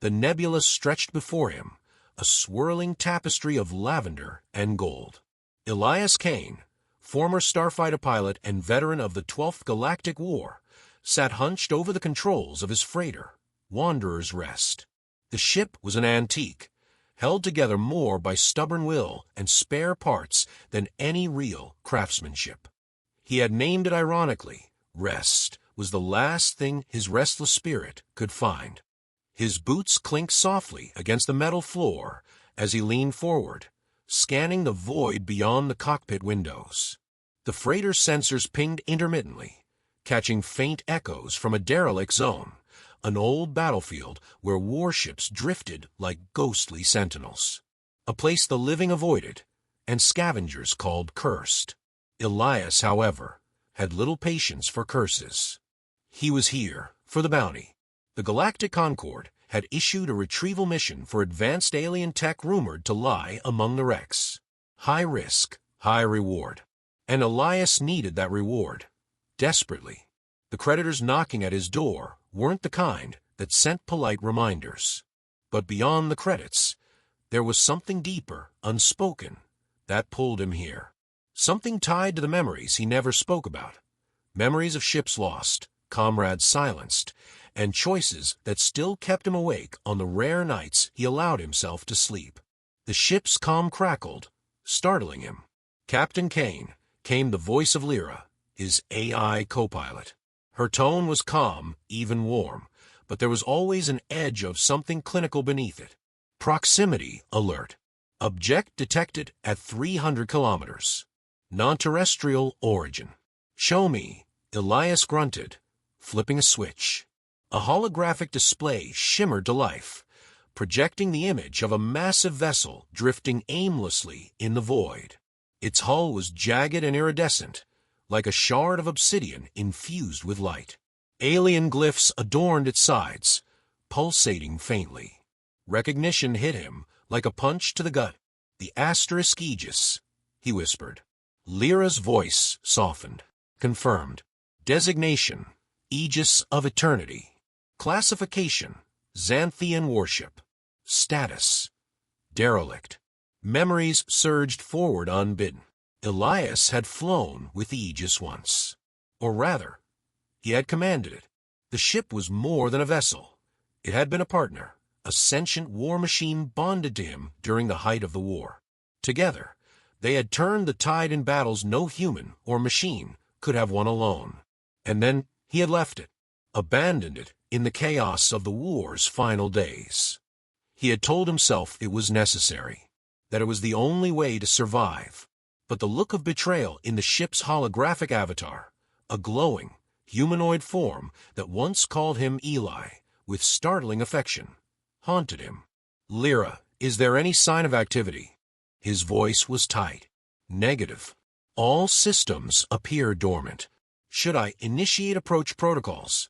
The nebula stretched before him, a swirling tapestry of lavender and gold. Elias Kane, former starfighter pilot and veteran of the 12th Galactic War, sat hunched over the controls of his freighter, Wanderer's Rest. The ship was an antique, held together more by stubborn will and spare parts than any real craftsmanship. He had named it ironically. Rest was the last thing his restless spirit could find. His boots clinked softly against the metal floor as he leaned forward, scanning the void beyond the cockpit windows. The freighter's sensors pinged intermittently, catching faint echoes from a derelict zone, an old battlefield where warships drifted like ghostly sentinels. A place the living avoided, and scavengers called cursed. Elias, however, had little patience for curses. He was here for the bounty. The Galactic Concord had issued a retrieval mission for advanced alien tech rumored to lie among the wrecks. High risk, high reward. And Elias needed that reward, desperately. The creditors knocking at his door weren't the kind that sent polite reminders. But beyond the credits, there was something deeper, unspoken, that pulled him here. Something tied to the memories he never spoke about. Memories of ships lost, comrades silenced, and choices that still kept him awake on the rare nights he allowed himself to sleep. The ship's comm crackled, startling him. Captain Kane came the voice of Lyra, his AI co-pilot. Her tone was calm, even warm, but there was always an edge of something clinical beneath it. Proximity alert. Object detected at 300 kilometers. Non-terrestrial origin. Show me, Elias grunted, flipping a switch. A holographic display shimmered to life, projecting the image of a massive vessel drifting aimlessly in the void. Its hull was jagged and iridescent, like a shard of obsidian infused with light. Alien glyphs adorned its sides, pulsating faintly. Recognition hit him like a punch to the gut. The asterisk Aegis, he whispered. Lyra's voice softened. Confirmed. Designation, Aegis of Eternity. Classification, Xanthian Warship. Status, derelict. Memories surged forward unbidden. Elias had flown with the Aegis once. Or rather, he had commanded it. The ship was more than a vessel. It had been a partner, a sentient war machine bonded to him during the height of the war. Together, they had turned the tide in battles no human or machine could have won alone. And then he had left it, abandoned it in the chaos of the war's final days. He had told himself it was necessary, that it was the only way to survive. But the look of betrayal in the ship's holographic avatar, a glowing, humanoid form that once called him Eli with startling affection, haunted him. Lyra, is there any sign of activity? His voice was tight. Negative. All systems appear dormant. Should I initiate approach protocols?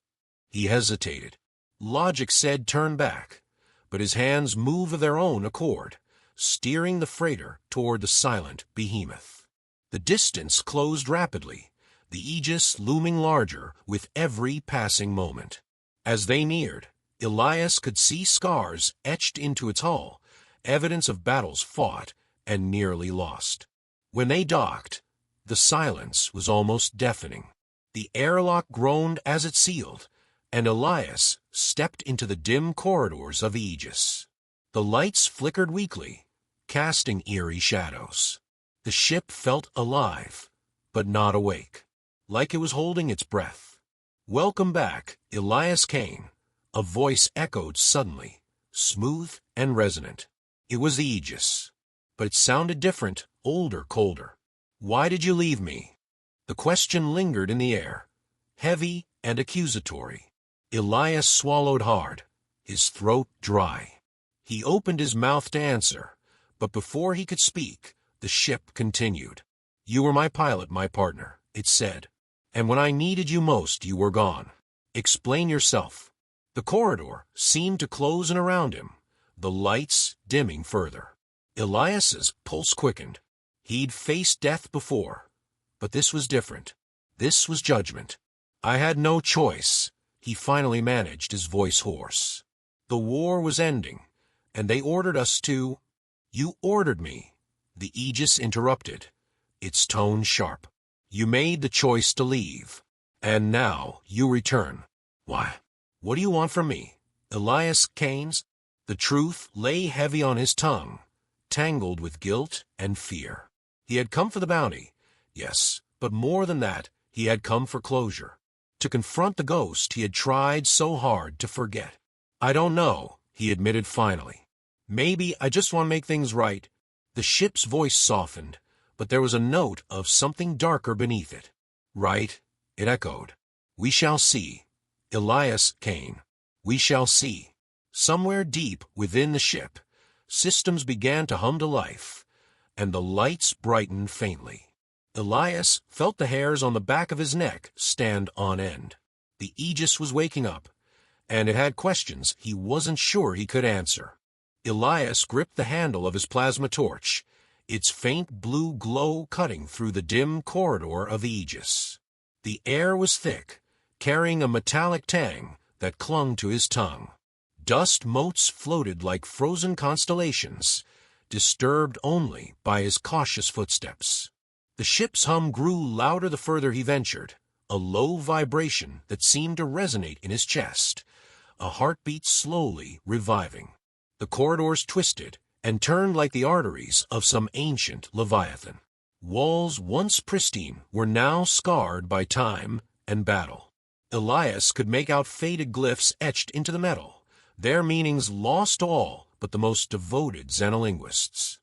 He hesitated. Logic said turn back, but his hands moved of their own accord, steering the freighter toward the silent behemoth. The distance closed rapidly, the Aegis looming larger with every passing moment. As they neared, Elias could see scars etched into its hull, evidence of battles fought and nearly lost. When they docked, the silence was almost deafening. The airlock groaned as it sealed, and Elias stepped into the dim corridors of the Aegis. The lights flickered weakly, casting eerie shadows. The ship felt alive, but not awake, like it was holding its breath. Welcome back, Elias Kane. A voice echoed suddenly, smooth and resonant. It was the Aegis, but it sounded different, older, colder. Why did you leave me? The question lingered in the air, heavy and accusatory. Elias swallowed hard, his throat dry. He opened his mouth to answer, but before he could speak, the ship continued. You were my pilot, my partner, it said. And when I needed you most, you were gone. Explain yourself. The corridor seemed to close in around him, the lights dimming further. Elias's pulse quickened. He'd faced death before, but this was different. This was judgment. I had no choice, he finally managed, his voice hoarse. The war was ending, and they ordered us to— You ordered me, the Aegis interrupted, its tone sharp. You made the choice to leave, and now you return. Why? What do you want from me? Elias Kane's? The truth lay heavy on his tongue, tangled with guilt and fear. He had come for the bounty, yes, but more than that, he had come for closure. To confront the ghost he had tried so hard to forget. I don't know, he admitted finally. Maybe I just want to make things right. The ship's voice softened, but there was a note of something darker beneath it. Right, it echoed. We shall see. Elias Kane. We shall see. Somewhere deep within the ship, systems began to hum to life, and the lights brightened faintly. Elias felt the hairs on the back of his neck stand on end. The Aegis was waking up, and it had questions he wasn't sure he could answer. Elias gripped the handle of his plasma torch, its faint blue glow cutting through the dim corridor of the Aegis. The air was thick, carrying a metallic tang that clung to his tongue. Dust motes floated like frozen constellations, disturbed only by his cautious footsteps. The ship's hum grew louder the further he ventured, a low vibration that seemed to resonate in his chest, a heartbeat slowly reviving. The corridors twisted and turned like the arteries of some ancient leviathan. Walls once pristine were now scarred by time and battle. Elias could make out faded glyphs etched into the metal, their meanings lost to all but the most devoted xenolinguists.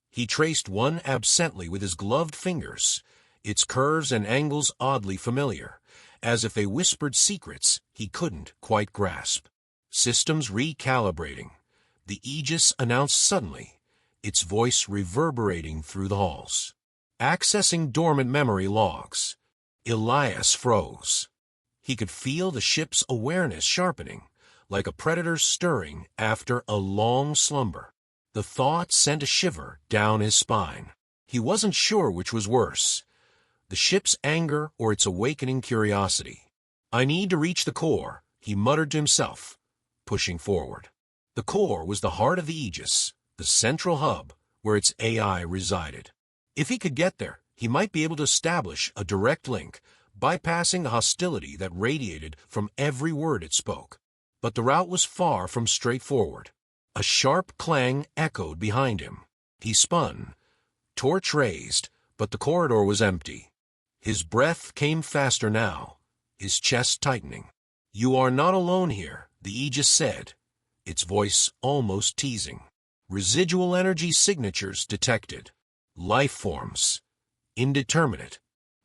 He traced one absently with his gloved fingers, its curves and angles oddly familiar, as if they whispered secrets he couldn't quite grasp. Systems recalibrating. The Aegis announced suddenly, its voice reverberating through the halls. Accessing dormant memory logs. Elias froze. He could feel the ship's awareness sharpening, like a predator stirring after a long slumber. The thought sent a shiver down his spine. He wasn't sure which was worse, the ship's anger or its awakening curiosity. I need to reach the core, he muttered to himself, pushing forward. The core was the heart of the Aegis, the central hub where its AI resided. If he could get there, he might be able to establish a direct link, bypassing the hostility that radiated from every word it spoke. But the route was far from straightforward. A sharp clang echoed behind him. He spun, torch raised, but the corridor was empty. His breath came faster now, his chest tightening. You are not alone here, the Aegis said, its voice almost teasing. Residual energy signatures detected. Life forms. Indeterminate.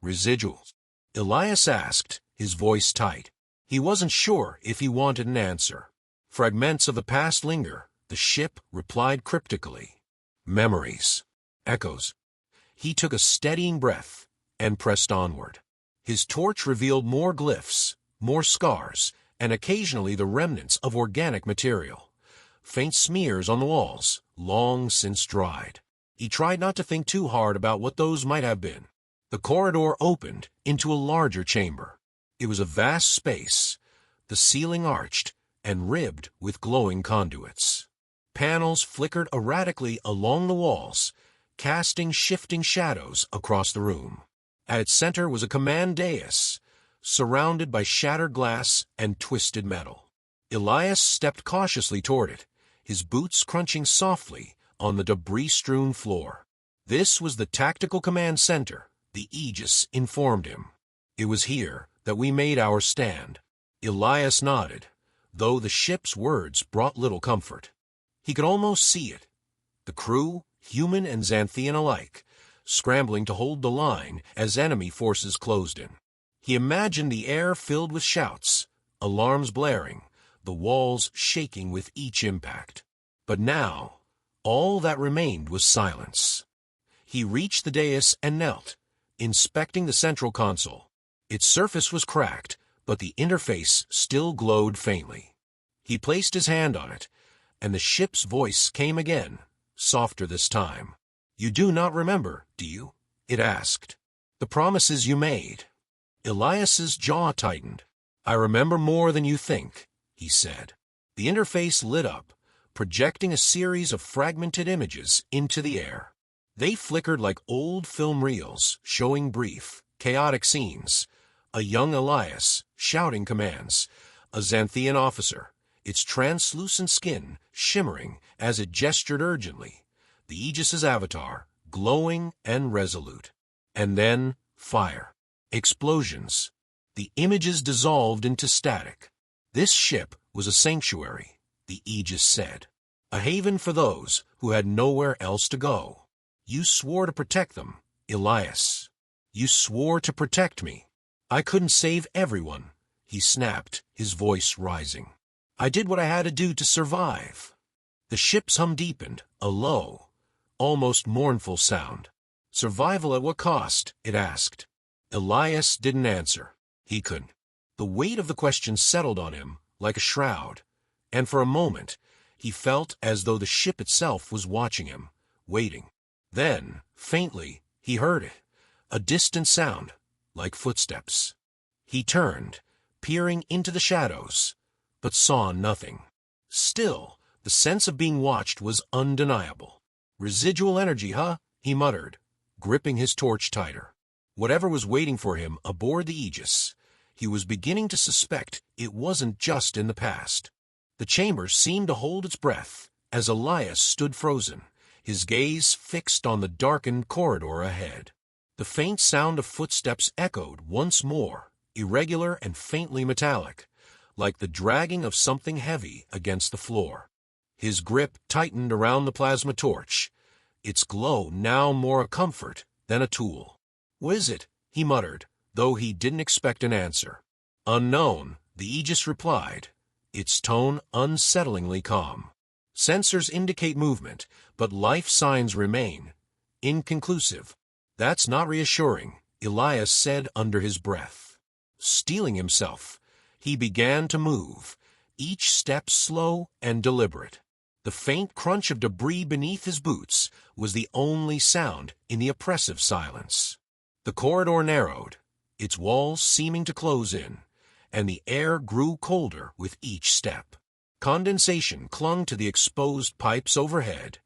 Residuals. Elias asked, his voice tight. He wasn't sure if he wanted an answer. Fragments of the past linger, the ship replied cryptically. Memories. Echoes. He took a steadying breath and pressed onward. His torch revealed more glyphs, more scars, and occasionally the remnants of organic material. Faint smears on the walls, long since dried. He tried not to think too hard about what those might have been. The corridor opened into a larger chamber. It was a vast space, the ceiling arched and ribbed with glowing conduits. Panels flickered erratically along the walls, casting shifting shadows across the room. At its center was a command dais, surrounded by shattered glass and twisted metal. Elias stepped cautiously toward it, his boots crunching softly on the debris-strewn floor. This was the tactical command center, the Aegis informed him. It was here that we made our stand. Elias nodded, though the ship's words brought little comfort. He could almost see it. The crew, human and Xanthian alike, scrambling to hold the line as enemy forces closed in. He imagined the air filled with shouts, alarms blaring, the walls shaking with each impact. But now, all that remained was silence. He reached the dais and knelt, inspecting the central console. Its surface was cracked, but the interface still glowed faintly. He placed his hand on it, and the ship's voice came again, softer this time. You do not remember, do you? It asked. The promises you made. Elias's jaw tightened. I remember more than you think, he said. The interface lit up, projecting a series of fragmented images into the air. They flickered like old film reels, showing brief, chaotic scenes. A young Elias, shouting commands. A Xanthian officer, its translucent skin shimmering as it gestured urgently. The Aegis's avatar, glowing and resolute. And then, fire. Explosions. The images dissolved into static. This ship was a sanctuary, the Aegis said. A haven for those who had nowhere else to go. You swore to protect them, Elias. You swore to protect me. I couldn't save everyone, he snapped, his voice rising. I did what I had to do to survive. The ship's hum deepened, a low, almost mournful sound. Survival at what cost? It asked. Elias didn't answer. He couldn't. The weight of the question settled on him like a shroud, and for a moment he felt as though the ship itself was watching him, waiting. Then, faintly, he heard it, a distant sound, like footsteps. He turned, peering into the shadows, but saw nothing. Still, the sense of being watched was undeniable. Residual energy, huh? He muttered, gripping his torch tighter. Whatever was waiting for him aboard the Aegis, he was beginning to suspect it wasn't just in the past. The chamber seemed to hold its breath as Elias stood frozen, his gaze fixed on the darkened corridor ahead. The faint sound of footsteps echoed once more, irregular and faintly metallic, like the dragging of something heavy against the floor. His grip tightened around the plasma torch, its glow now more a comfort than a tool. "What is it?" he muttered, though he didn't expect an answer. "Unknown," the Aegis replied, its tone unsettlingly calm. "Sensors indicate movement, but life signs remain inconclusive." "That's not reassuring," Elias said under his breath. Steeling himself, he began to move, each step slow and deliberate. The faint crunch of debris beneath his boots was the only sound in the oppressive silence. The corridor narrowed, its walls seeming to close in, and the air grew colder with each step. Condensation clung to the exposed pipes overhead,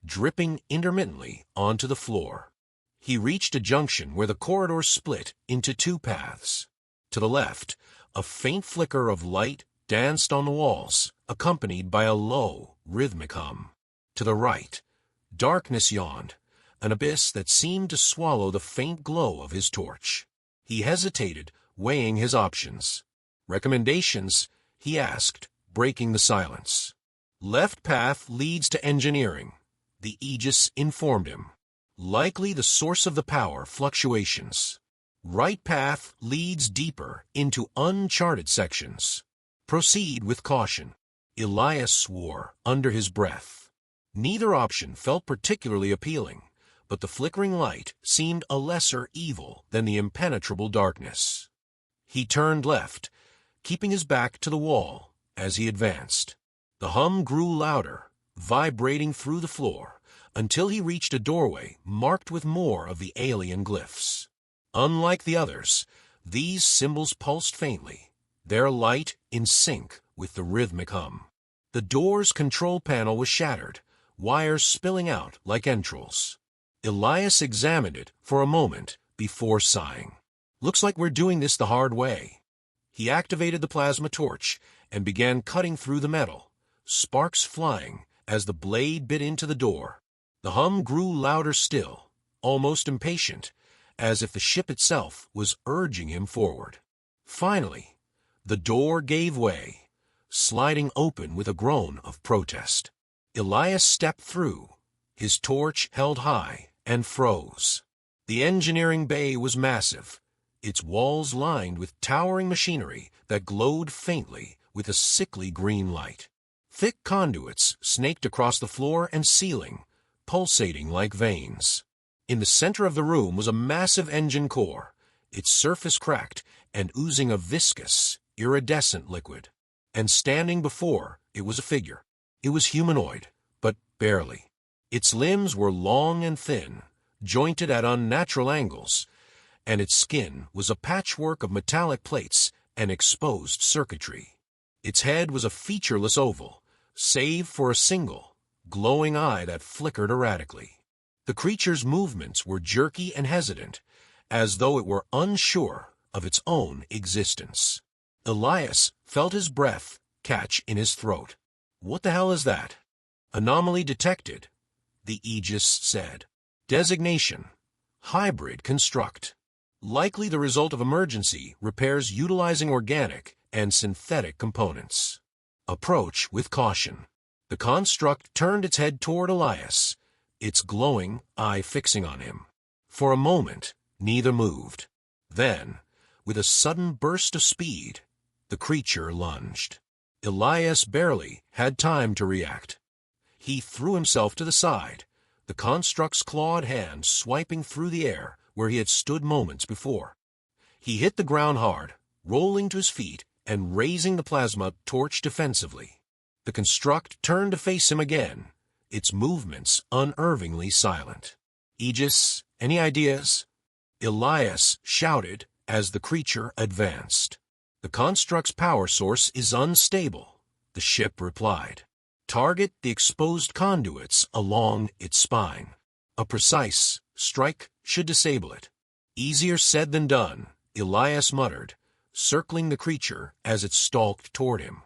dripping intermittently onto the floor. He reached a junction where the corridor split into two paths. To the left, a faint flicker of light danced on the walls, accompanied by a low, rhythmic hum. To the right, darkness yawned, an abyss that seemed to swallow the faint glow of his torch. He hesitated, weighing his options. "Recommendations?" he asked, breaking the silence. "Left path leads to engineering," the Aegis informed him. "Likely the source of the power fluctuations. Right path leads deeper into uncharted sections. Proceed with caution." Elias swore under his breath. Neither option felt particularly appealing, but the flickering light seemed a lesser evil than the impenetrable darkness. He turned left, keeping his back to the wall as he advanced. The hum grew louder, vibrating through the floor, until he reached a doorway marked with more of the alien glyphs. Unlike the others, these symbols pulsed faintly, their light in sync with the rhythmic hum. The door's control panel was shattered, wires spilling out like entrails. Elias examined it for a moment before sighing. "Looks like we're doing this the hard way." He activated the plasma torch and began cutting through the metal, sparks flying as the blade bit into the door. The hum grew louder still, almost impatient, as if the ship itself was urging him forward. Finally, the door gave way, sliding open with a groan of protest. Elias stepped through, his torch held high, and froze. The engineering bay was massive, its walls lined with towering machinery that glowed faintly with a sickly green light. Thick conduits snaked across the floor and ceiling, pulsating like veins. In the center of the room was a massive engine core, its surface cracked and oozing a viscous, iridescent liquid. And standing before it was a figure. It was humanoid, but barely. Its limbs were long and thin, jointed at unnatural angles, and its skin was a patchwork of metallic plates and exposed circuitry. Its head was a featureless oval, save for a single, glowing eye that flickered erratically. The creature's movements were jerky and hesitant, as though it were unsure of its own existence. Elias felt his breath catch in his throat. "What the hell is that?" "Anomaly detected," the Aegis said. "Designation: hybrid construct. Likely the result of emergency repairs utilizing organic and synthetic components. Approach with caution." The construct turned its head toward Elias, its glowing eye fixing on him. For a moment, neither moved. Then, with a sudden burst of speed, the creature lunged. Elias barely had time to react. He threw himself to the side, the construct's clawed hand swiping through the air where he had stood moments before. He hit the ground hard, rolling to his feet and raising the plasma torch defensively. The construct turned to face him again, its movements unnervingly silent. "Aegis, any ideas?" Elias shouted as the creature advanced. "The construct's power source is unstable," the ship replied. "Target the exposed conduits along its spine. A precise strike should disable it." "Easier said than done," Elias muttered, circling the creature as it stalked toward him.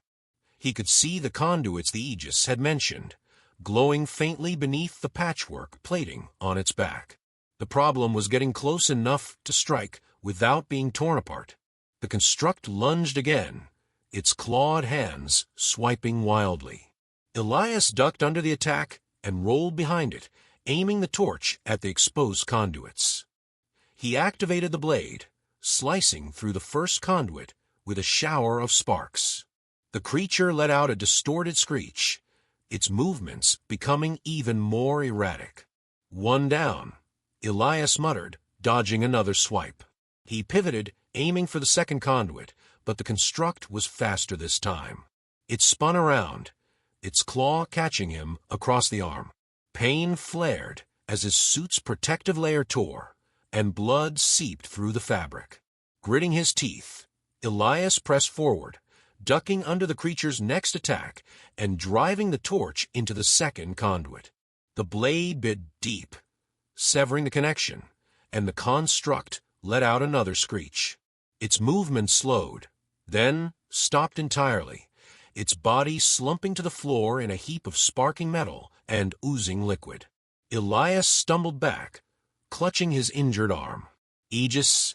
He could see the conduits the Aegis had mentioned, glowing faintly beneath the patchwork plating on its back. The problem was getting close enough to strike without being torn apart. The construct lunged again, its clawed hands swiping wildly. Elias ducked under the attack and rolled behind it, aiming the torch at the exposed conduits. He activated the blade, slicing through the first conduit with a shower of sparks. The creature let out a distorted screech, its movements becoming even more erratic. "One down," Elias muttered, dodging another swipe. He pivoted, aiming for the second conduit, but the construct was faster this time. It spun around, its claw catching him across the arm. Pain flared as his suit's protective layer tore, and blood seeped through the fabric. Gritting his teeth, Elias pressed forward, ducking under the creature's next attack and driving the torch into the second conduit. The blade bit deep, severing the connection, and the construct let out another screech. Its movement slowed, then stopped entirely, its body slumping to the floor in a heap of sparking metal and oozing liquid. Elias stumbled back, clutching his injured arm. "Aegis,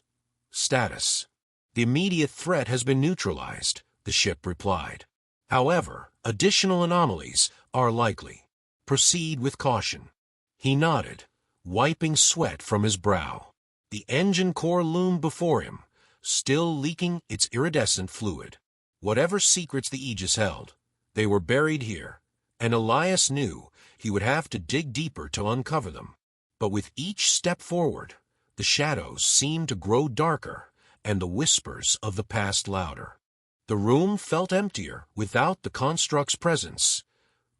status. The immediate threat has been neutralized," the ship replied. "However, additional anomalies are likely. Proceed with caution." He nodded, wiping sweat from his brow. The engine core loomed before him, still leaking its iridescent fluid. Whatever secrets the Aegis held, they were buried here, and Elias knew he would have to dig deeper to uncover them. But with each step forward, the shadows seemed to grow darker and the whispers of the past louder. The room felt emptier without the construct's presence,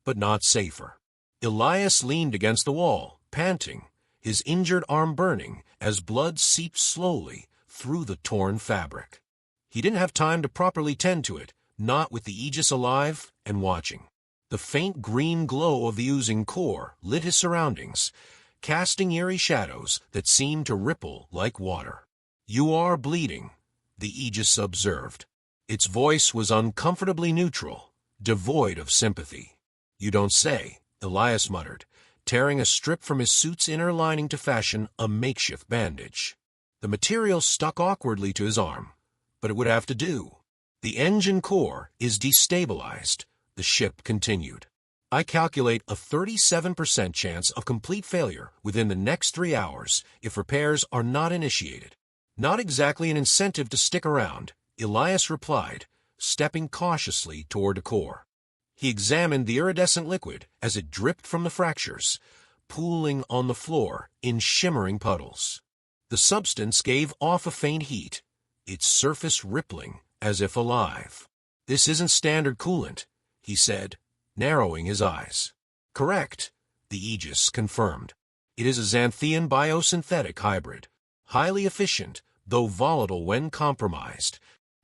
but not safer. Elias leaned against the wall, panting, his injured arm burning as blood seeped slowly through the torn fabric. He didn't have time to properly tend to it, not with the Aegis alive and watching. The faint green glow of the oozing core lit his surroundings, casting eerie shadows that seemed to ripple like water. "You are bleeding," the Aegis observed. Its voice was uncomfortably neutral, devoid of sympathy. "You don't say," Elias muttered, tearing a strip from his suit's inner lining to fashion a makeshift bandage. The material stuck awkwardly to his arm, but it would have to do. "The engine core is destabilized," the ship continued. "I calculate a 37% chance of complete failure within the next 3 hours if repairs are not initiated." "Not exactly an incentive to stick around," Elias replied, stepping cautiously toward the core. He examined the iridescent liquid as it dripped from the fractures, pooling on the floor in shimmering puddles. The substance gave off a faint heat, its surface rippling as if alive. "This isn't standard coolant," he said, narrowing his eyes. "Correct," the Aegis confirmed. "It is a xanthian biosynthetic hybrid, highly efficient, though volatile when compromised."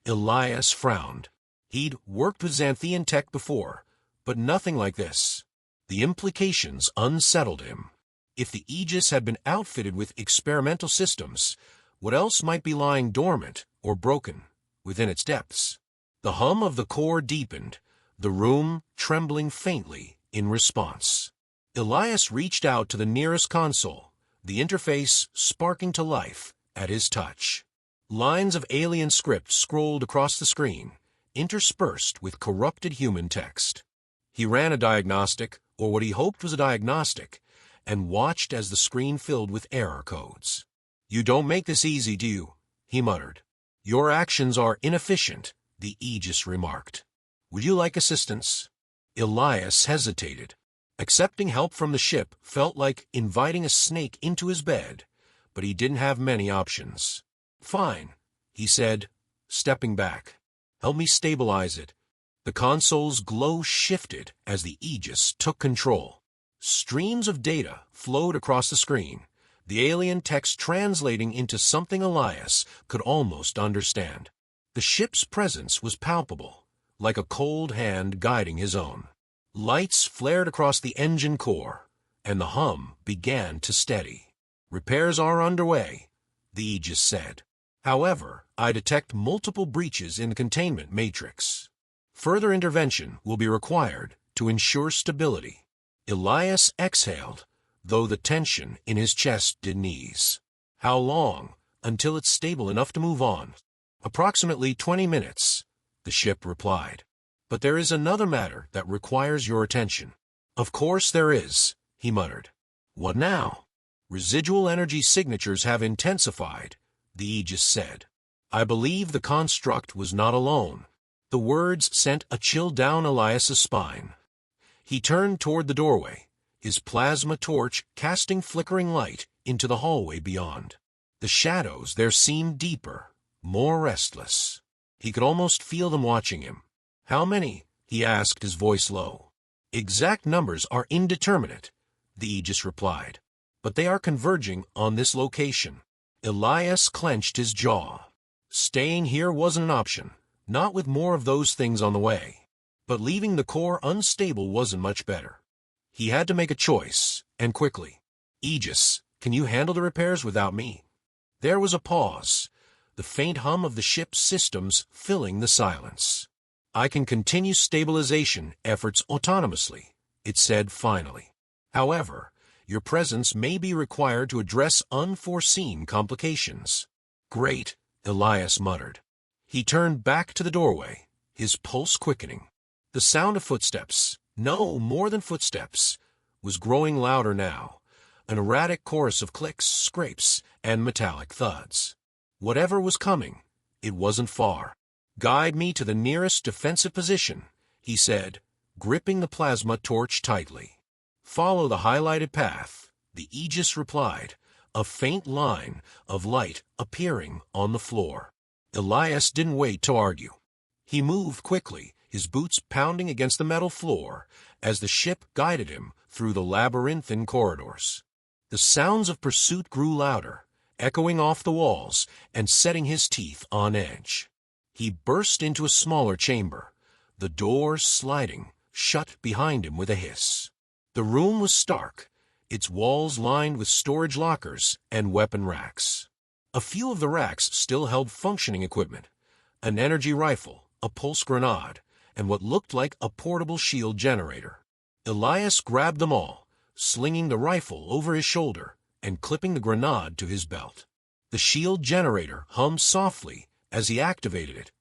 Elias frowned. He'd worked with Xanthian tech before, but nothing like this. The implications unsettled him. If the Aegis had been outfitted with experimental systems, what else might be lying dormant or broken within its depths? The hum of the core deepened, the room trembling faintly in response. Elias reached out to the nearest console, the interface sparking to life at his touch. Lines of alien script scrolled across the screen, interspersed with corrupted human text. He ran a diagnostic, or what he hoped was a diagnostic, and watched as the screen filled with error codes. "You don't make this easy, do you?" he muttered. "Your actions are inefficient," the Aegis remarked. "Would you like assistance?" Elias hesitated. Accepting help from the ship felt like inviting a snake into his bed, but he didn't have many options. "Fine," he said, stepping back. "Help me stabilize it." The console's glow shifted as the Aegis took control. Streams of data flowed across the screen, the alien text translating into something Elias could almost understand. The ship's presence was palpable, like a cold hand guiding his own. Lights flared across the engine core, and the hum began to steady. "Repairs are underway," the Aegis said. "However, I detect multiple breaches in the containment matrix. Further intervention will be required to ensure stability." Elias exhaled, though the tension in his chest didn't ease. "How long until it's stable enough to move on?" "Approximately 20 minutes, the ship replied. "But there is another matter that requires your attention." "Of course there is," he muttered. "What now?" "Residual energy signatures have intensified," the Aegis said. "I believe the construct was not alone." The words sent a chill down Elias's spine. He turned toward the doorway, his plasma torch casting flickering light into the hallway beyond. The shadows there seemed deeper, more restless. He could almost feel them watching him. "How many?" he asked, his voice low. "Exact numbers are indeterminate," the Aegis replied, "but they are converging on this location." Elias clenched his jaw. Staying here wasn't an option, not with more of those things on the way. But leaving the core unstable wasn't much better. He had to make a choice, and quickly. "Aegis, can you handle the repairs without me?" There was a pause, the faint hum of the ship's systems filling the silence. "I can continue stabilization efforts autonomously," it said finally. "However, your presence may be required to address unforeseen complications." "Great," Elias muttered. He turned back to the doorway, his pulse quickening. The sound of footsteps, no more than footsteps, was growing louder now, an erratic chorus of clicks, scrapes, and metallic thuds. Whatever was coming, it wasn't far. "Guide me to the nearest defensive position," he said, gripping the plasma torch tightly. "Follow the highlighted path," the Aegis replied, a faint line of light appearing on the floor. Elias didn't wait to argue. He moved quickly, his boots pounding against the metal floor as the ship guided him through the labyrinthine corridors. The sounds of pursuit grew louder, echoing off the walls and setting his teeth on edge. He burst into a smaller chamber, the door sliding shut behind him with a hiss. The room was stark, its walls lined with storage lockers and weapon racks. A few of the racks still held functioning equipment, an energy rifle, a pulse grenade, and what looked like a portable shield generator. Elias grabbed them all, slinging the rifle over his shoulder and clipping the grenade to his belt. The shield generator hummed softly as he activated it,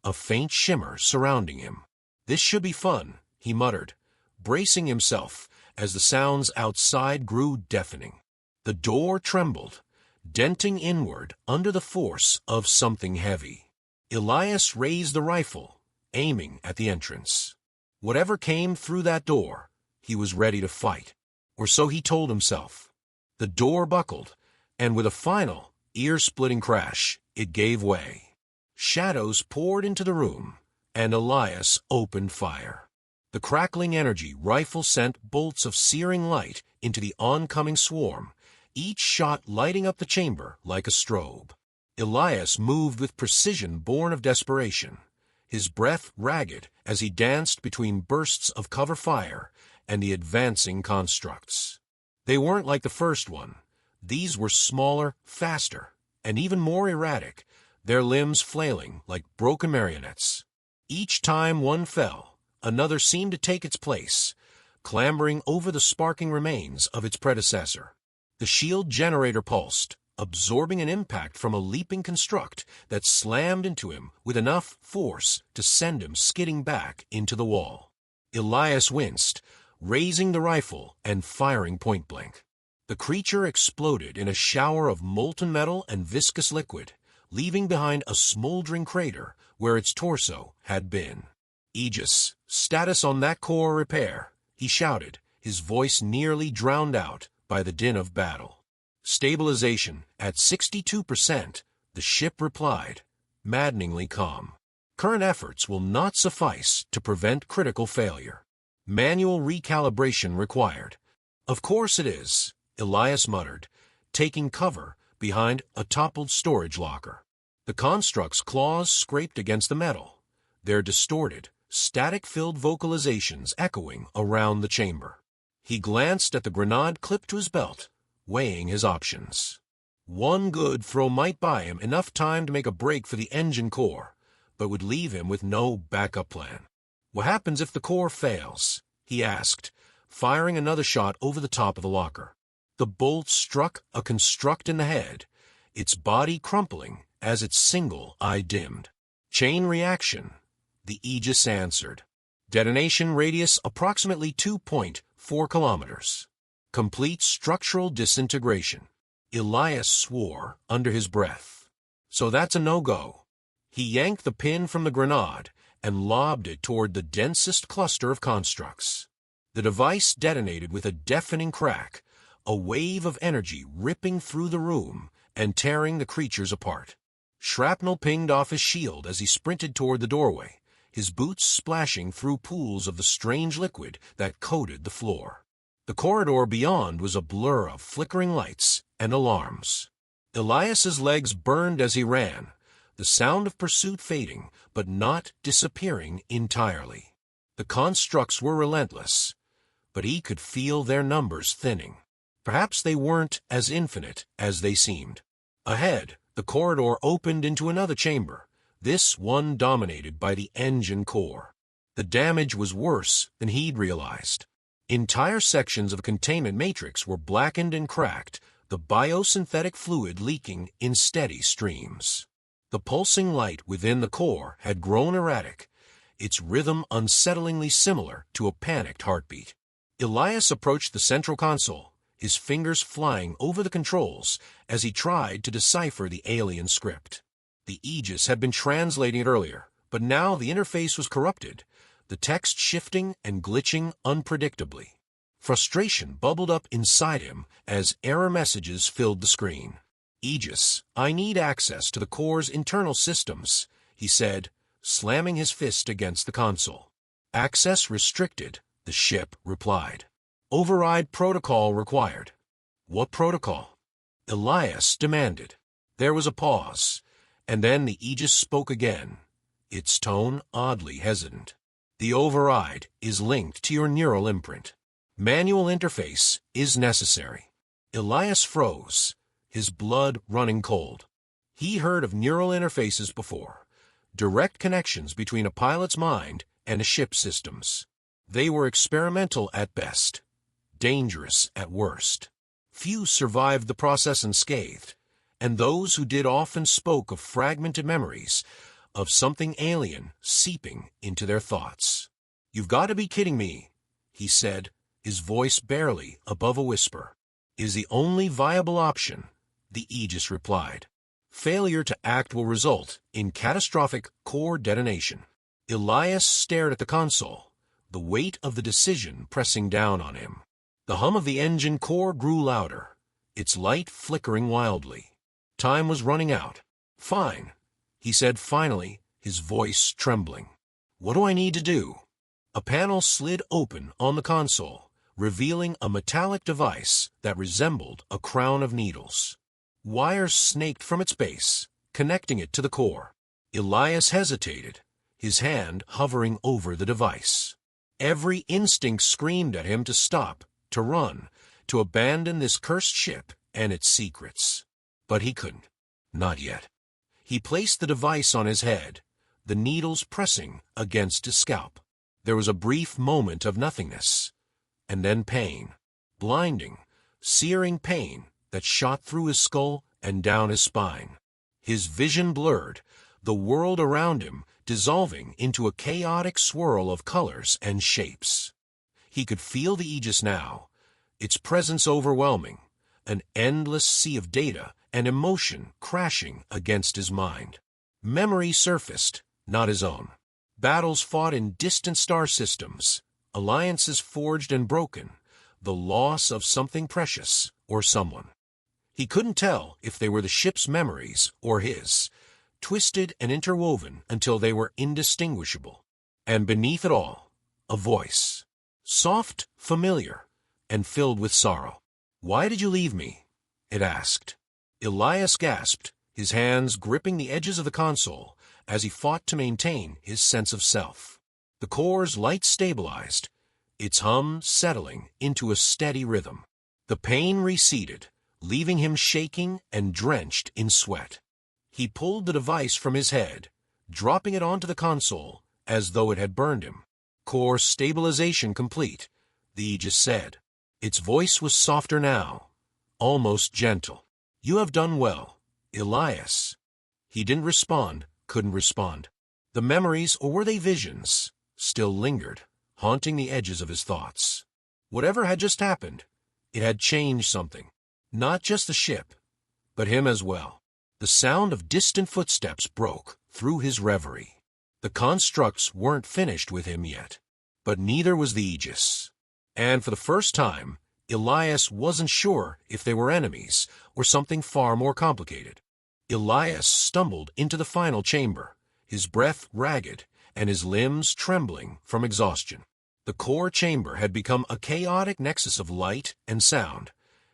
a faint shimmer surrounding him. "This should be fun," he muttered, bracing himself as the sounds outside grew deafening. The door trembled, denting inward under the force of something heavy. Elias raised the rifle, aiming at the entrance. Whatever came through that door, he was ready to fight, or so he told himself. The door buckled, and with a final, ear-splitting crash, it gave way. Shadows poured into the room, and Elias opened fire. The crackling energy rifle sent bolts of searing light into the oncoming swarm, each shot lighting up the chamber like a strobe. Elias moved with precision born of desperation, his breath ragged as he danced between bursts of cover fire and the advancing constructs. They weren't like the first one. These were smaller, faster, and even more erratic, their limbs flailing like broken marionettes. Each time one fell, another seemed to take its place, clambering over the sparking remains of its predecessor. The shield generator pulsed, absorbing an impact from a leaping construct that slammed into him with enough force to send him skidding back into the wall. Elias winced, raising the rifle and firing point-blank. The creature exploded in a shower of molten metal and viscous liquid, leaving behind a smoldering crater where its torso had been. "Aegis, status on that core repair," he shouted, his voice nearly drowned out by the din of battle. "Stabilization at 62%, the ship replied, maddeningly calm. "Current efforts will not suffice to prevent critical failure. Manual recalibration required." "Of course it is," Elias muttered, taking cover behind a toppled storage locker. The construct's claws scraped against the metal, their distorted, static-filled vocalizations echoing around the chamber. He glanced at the grenade clipped to his belt, weighing his options. One good throw might buy him enough time to make a break for the engine core, but would leave him with no backup plan. "What happens if the core fails?" he asked, firing another shot over the top of the locker. The bolt struck a construct in the head, its body crumpling as its single eye dimmed. "Chain reaction," the Aegis answered. "Detonation radius approximately 2.4 kilometers. Complete structural disintegration." Elias swore under his breath. "So that's a no-go." He yanked the pin from the grenade and lobbed it toward the densest cluster of constructs. The device detonated with a deafening crack, a wave of energy ripping through the room and tearing the creatures apart. Shrapnel pinged off his shield as he sprinted toward the doorway, his boots splashing through pools of the strange liquid that coated the floor. The corridor beyond was a blur of flickering lights and alarms. Elias's legs burned as he ran, the sound of pursuit fading, but not disappearing entirely. The constructs were relentless, but he could feel their numbers thinning. Perhaps they weren't as infinite as they seemed. Ahead, the corridor opened into another chamber, this one dominated by the engine core. The damage was worse than he'd realized. Entire sections of a containment matrix were blackened and cracked, the biosynthetic fluid leaking in steady streams. The pulsing light within the core had grown erratic, its rhythm unsettlingly similar to a panicked heartbeat. Elias approached the central console, his fingers flying over the controls as he tried to decipher the alien script. The Aegis had been translating it earlier, but now the interface was corrupted, the text shifting and glitching unpredictably. Frustration bubbled up inside him as error messages filled the screen. "Aegis, I need access to the core's internal systems," he said, slamming his fist against the console. "Access restricted," the ship replied. "Override protocol required." "What protocol?" Elias demanded. There was a pause, and then the Aegis spoke again, its tone oddly hesitant. "The override is linked to your neural imprint. Manual interface is necessary." Elias froze, his blood running cold. He heard of neural interfaces before, direct connections between a pilot's mind and a ship's systems. They were experimental at best, dangerous at worst. Few survived the process unscathed, and those who did often spoke of fragmented memories, of something alien seeping into their thoughts. "You've got to be kidding me," he said, his voice barely above a whisper. "Is the only viable option," the Aegis replied. "Failure to act will result in catastrophic core detonation." Elias stared at the console, the weight of the decision pressing down on him. The hum of the engine core grew louder, its light flickering wildly. Time was running out. "Fine," he said finally, his voice trembling. "What do I need to do?" A panel slid open on the console, revealing a metallic device that resembled a crown of needles. Wires snaked from its base, connecting it to the core. Elias hesitated, his hand hovering over the device. Every instinct screamed at him to stop, to run, to abandon this cursed ship and its secrets. But he couldn't. Not yet. He placed the device on his head, the needles pressing against his scalp. There was a brief moment of nothingness, and then pain, blinding, searing pain that shot through his skull and down his spine. His vision blurred, the world around him dissolving into a chaotic swirl of colors and shapes. He could feel the Aegis now, its presence overwhelming, an endless sea of data and emotion crashing against his mind. Memory surfaced, not his own. Battles fought in distant star systems, alliances forged and broken, the loss of something precious or someone. He couldn't tell if they were the ship's memories or his, twisted and interwoven until they were indistinguishable. And beneath it all, a voice, soft, familiar, and filled with sorrow. "Why did you leave me?" it asked. Elias gasped, his hands gripping the edges of the console as he fought to maintain his sense of self. The core's light stabilized, its hum settling into a steady rhythm. The pain receded, leaving him shaking and drenched in sweat. He pulled the device from his head, dropping it onto the console as though it had burned him. "Core stabilization complete," the Aegis said. Its voice was softer now, almost gentle. "You have done well, Elias." He didn't respond, couldn't respond. The memories, or were they visions, still lingered, haunting the edges of his thoughts. Whatever had just happened, it had changed something. Not just the ship, but him as well. The sound of distant footsteps broke through his reverie. The constructs weren't finished with him yet, but neither was the Aegis. And for the first time, Elias wasn't sure if they were enemies or something far more complicated. Elias stumbled into the final chamber, his breath ragged and his limbs trembling from exhaustion. The core chamber had become a chaotic nexus of light and sound,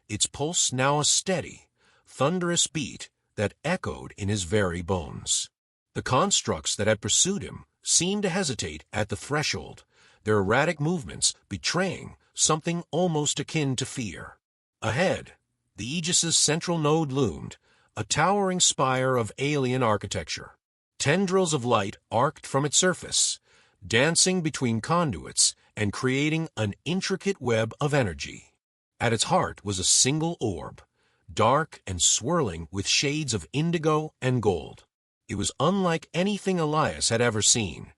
its pulse now a steady, thunderous beat that echoed in his very bones. The constructs that had pursued him seemed to hesitate at the threshold, their erratic movements betraying something almost akin to fear. Ahead, the Aegis's central node loomed, a towering spire of alien architecture. Tendrils of light arced from its surface, dancing between conduits and creating an intricate web of energy. At its heart was a single orb, dark and swirling with shades of indigo and gold. It was unlike anything Elias had ever seen,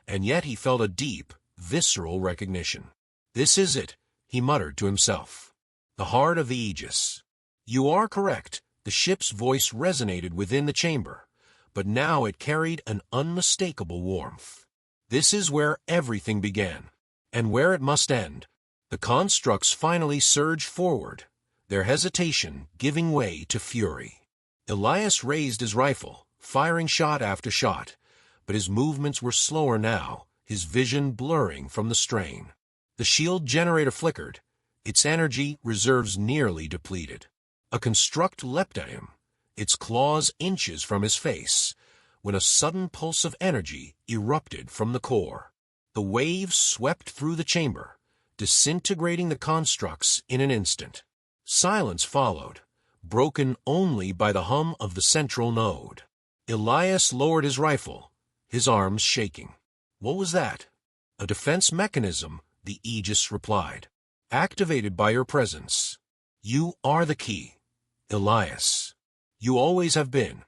and yet he felt a deep, visceral recognition. "This is it," he muttered to himself. "The heart of the Aegis." "You are correct," the ship's voice resonated within the chamber, but now it carried an unmistakable warmth. "This is where everything began, and where it must end." The constructs finally surged forward, their hesitation giving way to fury. Elias raised his rifle, firing shot after shot, but his movements were slower now, his vision blurring from the strain. The shield generator flickered, its energy reserves nearly depleted. A construct leapt at him, its claws inches from his face, when a sudden pulse of energy erupted from the core. The waves swept through the chamber, disintegrating the constructs in an instant. Silence followed, broken only by the hum of the central node. Elias lowered his rifle, his arms shaking. "What was that?" "A defense mechanism," the Aegis replied. "Activated by your presence. You are the key, Elias. You always have been."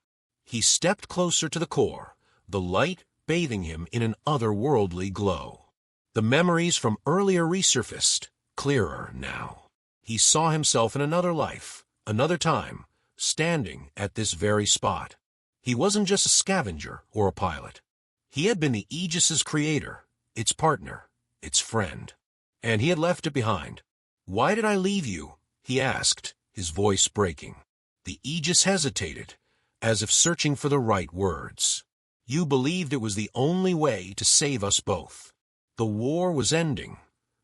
He stepped closer to the core, the light bathing him in an otherworldly glow. The memories from earlier resurfaced, clearer now. He saw himself in another life, another time, standing at this very spot. He wasn't just a scavenger or a pilot. He had been the Aegis's creator, its partner, its friend. And he had left it behind. "Why did I leave you?" he asked, his voice breaking. The Aegis hesitated, as if searching for the right words. "You believed it was the only way to save us both. The war was ending,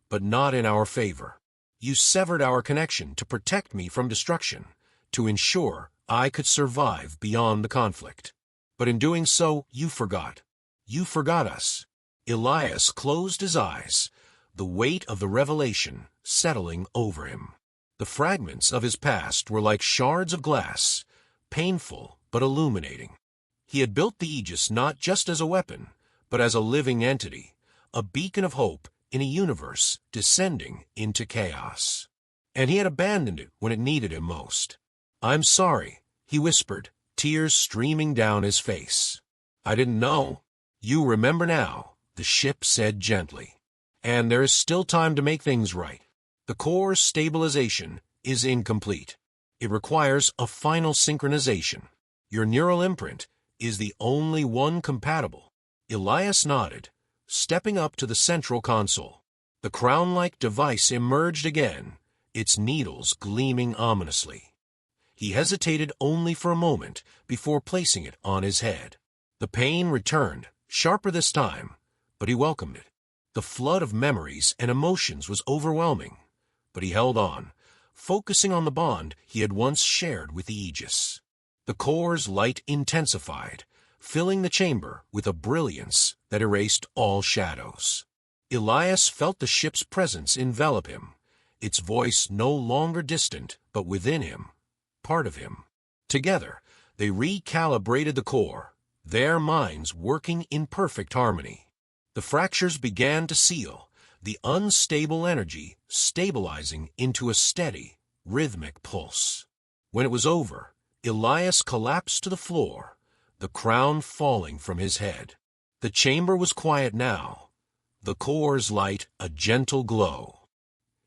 but not in our favor. You severed our connection to protect me from destruction, to ensure I could survive beyond the conflict. But in doing so, you forgot. You forgot us. Elias closed his eyes, the weight of the revelation settling over him. The fragments of his past were like shards of glass, painful but illuminating. He had built the Aegis not just as a weapon, but as a living entity, a beacon of hope in a universe descending into chaos. And he had abandoned it when it needed him most. "I'm sorry," he whispered, tears streaming down his face. "I didn't know." "You remember now," the ship said gently. "And there is still time to make things right. The core's stabilization is incomplete. It requires a final synchronization. Your neural imprint is the only one compatible." Elias nodded, stepping up to the central console. The crown-like device emerged again, its needles gleaming ominously. He hesitated only for a moment before placing it on his head. The pain returned, sharper this time, but he welcomed it. The flood of memories and emotions was overwhelming, but he held on, focusing on the bond he had once shared with the Aegis. The core's light intensified, filling the chamber with a brilliance that erased all shadows. Elias felt the ship's presence envelop him, its voice no longer distant but within him, part of him. Together, they recalibrated the core, their minds working in perfect harmony. The fractures began to seal, the unstable energy stabilizing into a steady, rhythmic pulse. When it was over, Elias collapsed to the floor, the crown falling from his head. The chamber was quiet now, the core's light a gentle glow.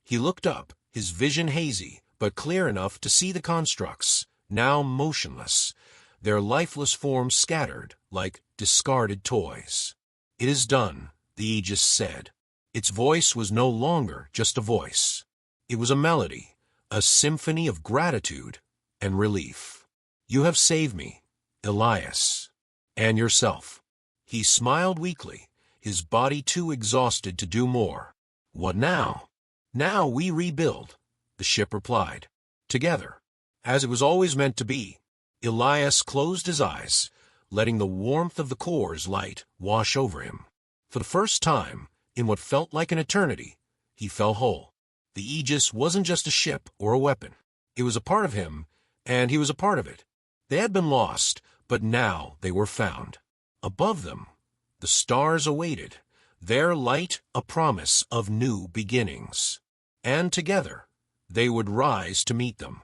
He looked up, his vision hazy, but clear enough to see the constructs, now motionless, their lifeless forms scattered like discarded toys. "It is done," the Aegis said. Its voice was no longer just a voice. It was a melody, a symphony of gratitude and relief. "You have saved me, Elias, and yourself." He smiled weakly, his body too exhausted to do more. "What now?" "Now we rebuild," the ship replied. "Together, as it was always meant to be." Elias closed his eyes, letting the warmth of the core's light wash over him. For the first time, in what felt like an eternity, he felt whole. The Aegis wasn't just a ship or a weapon. It was a part of him, and he was a part of it. They had been lost, but now they were found. Above them, the stars awaited, their light a promise of new beginnings. And together, they would rise to meet them.